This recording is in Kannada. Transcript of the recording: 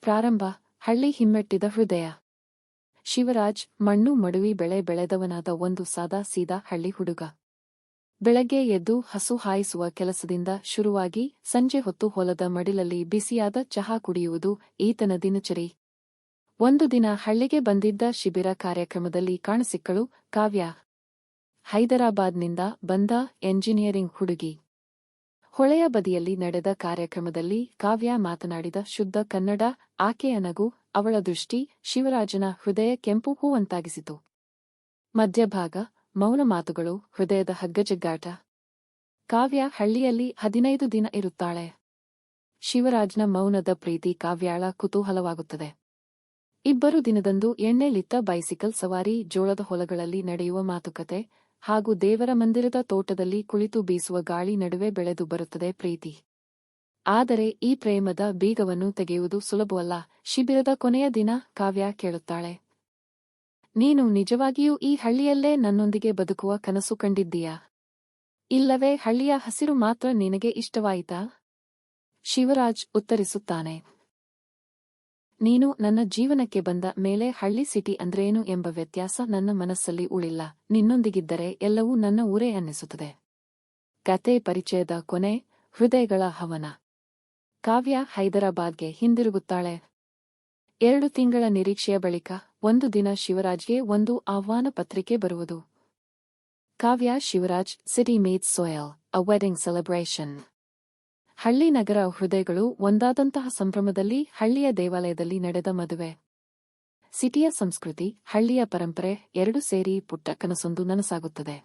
ಪ್ರಾರಂಭ. ಹಳ್ಳಿ ಹಿಮ್ಮೆಟ್ಟಿದ ಹೃದಯ. ಶಿವರಾಜ್ ಮಣ್ಣು ಮಡುವಿ ಬೆಳೆ ಬೆಳೆದವನಾದ ಒಂದು ಸಾದಾ ಸೀದಾ ಹಳ್ಳಿ ಹುಡುಗ. ಬೆಳಗ್ಗೆ ಎದ್ದು ಹಸು ಹಾಯಿಸುವ ಕೆಲಸದಿಂದ ಶುರುವಾಗಿ ಸಂಜೆ ಹೊತ್ತು ಹೊಲದ ಮಡಿಲಲ್ಲಿ ಬಿಸಿಯಾದ ಚಹಾ ಕುಡಿಯುವುದು ಈತನ ದಿನಚರಿ. ಒಂದು ದಿನ ಹಳ್ಳಿಗೆ ಬಂದಿದ್ದ ಶಿಬಿರ ಕಾರ್ಯಕ್ರಮದಲ್ಲಿ ಕಾಣಸಿಕ್ಕಳು ಕಾವ್ಯ. ಹೈದರಾಬಾದ್ನಿಂದ ಬಂದ ಎಂಜಿನಿಯರಿಂಗ್ ಹುಡುಗಿ. ಹೊಳೆಯ ಬದಿಯಲ್ಲಿ ನಡೆದ ಕಾರ್ಯಕ್ರಮದಲ್ಲಿ ಕಾವ್ಯ ಮಾತನಾಡಿದ ಶುದ್ಧ ಕನ್ನಡ. ಆಕೆಯ ನಗು, ಅವಳ ದೃಷ್ಟಿ ಶಿವರಾಜನ ಹೃದಯ ಕೆಂಪು ಹೂವಂತಾಗಿಸಿತು. ಮಧ್ಯಭಾಗ ಮೌನ ಮಾತುಗಳು, ಹೃದಯದ ಹಗ್ಗಜಗ್ಗಾಟ. ಕಾವ್ಯ ಹಳ್ಳಿಯಲ್ಲಿ 15 ದಿನ ಇರುತ್ತಾಳೆ. ಶಿವರಾಜ್ನ ಮೌನದ ಪ್ರೀತಿ ಕಾವ್ಯಾಳ ಕುತೂಹಲವಾಗುತ್ತದೆ. ಇಬ್ಬರು ದಿನದಂದು ಎಣ್ಣೆಲಿತ್ತ ಬೈಸಿಕಲ್ ಸವಾರಿ, ಜೋಳದ ಹೊಲಗಳಲ್ಲಿ ನಡೆಯುವ ಮಾತುಕತೆ ಹಾಗೂ ದೇವರ ಮಂದಿರದ ತೋಟದಲ್ಲಿ ಕುಳಿತು ಬೀಸುವ ಗಾಳಿ ನಡುವೆ ಬೆಳೆದು ಬರುತ್ತದೆ ಪ್ರೀತಿ. ಆದರೆ ಈ ಪ್ರೇಮದ ಬೀಗವನ್ನು ತೆಗೆಯುವುದು ಸುಲಭವಲ್ಲ. ಶಿಬಿರದ ಕೊನೆಯ ದಿನ ಕಾವ್ಯ ಕೇಳುತ್ತಾಳೆ, ನೀನು ನಿಜವಾಗಿಯೂ ಈ ಹಳ್ಳಿಯಲ್ಲೇ ನನ್ನೊಂದಿಗೆ ಬದುಕುವ ಕನಸು ಕಂಡಿದ್ದೀಯಾ? ಇಲ್ಲವೇ ಹಳ್ಳಿಯ ಹಸಿರು ಮಾತ್ರ ನಿನಗೆ ಇಷ್ಟವಾಯಿತಾ? ಶಿವರಾಜ್ ಉತ್ತರಿಸುತ್ತಾನೆ, ನೀನು ನನ್ನ ಜೀವನಕ್ಕೆ ಬಂದ ಮೇಲೆ ಹಳ್ಳಿ ಸಿಟಿ ಅಂದ್ರೇನು ಎಂಬ ವ್ಯತ್ಯಾಸ ನನ್ನ ಮನಸ್ಸಲ್ಲಿ ಉಳಿಲ್ಲ. ನಿನ್ನೊಂದಿಗಿದ್ದರೆ ಎಲ್ಲವೂ ನನ್ನ ಊರೇ ಅನ್ನಿಸುತ್ತದೆ. ಕತೆ ಪರಿಚಯದ ಕೊನೆ. ಹೃದಯಗಳ ಹವನ. ಕಾವ್ಯ ಹೈದರಾಬಾದ್ಗೆ ಹಿಂದಿರುಗುತ್ತಾಳೆ. 2 ತಿಂಗಳ ನಿರೀಕ್ಷೆಯ ಬಳಿಕ ಒಂದು ದಿನ ಶಿವರಾಜ್ಗೆ ಒಂದು ಆಹ್ವಾನ ಪತ್ರಿಕೆ ಬರುವುದು. ಕಾವ್ಯ ಶಿವರಾಜ್, ಸಿಟಿ ಮೀಟ್ಸ್ ಸೋಯಲ್, ಅ ವೆಡ್ಡಿಂಗ್ ಸೆಲೆಬ್ರೇಷನ್. ಹಳ್ಳಿ ನಗರ ಹೃದಯಗಳು ಒಂದಾದಂತಹ ಸಂಭ್ರಮದಲ್ಲಿ ಹಳ್ಳಿಯ ದೇವಾಲಯದಲ್ಲಿ ನಡೆದ ಮದುವೆ. ಸಿಟಿಯ ಸಂಸ್ಕೃತಿ, ಹಳ್ಳಿಯ ಪರಂಪರೆ ಎರಡು ಸೇರಿ ಪುಟ್ಟ ಕನಸೊಂದು ನನಸಾಗುತ್ತದೆ.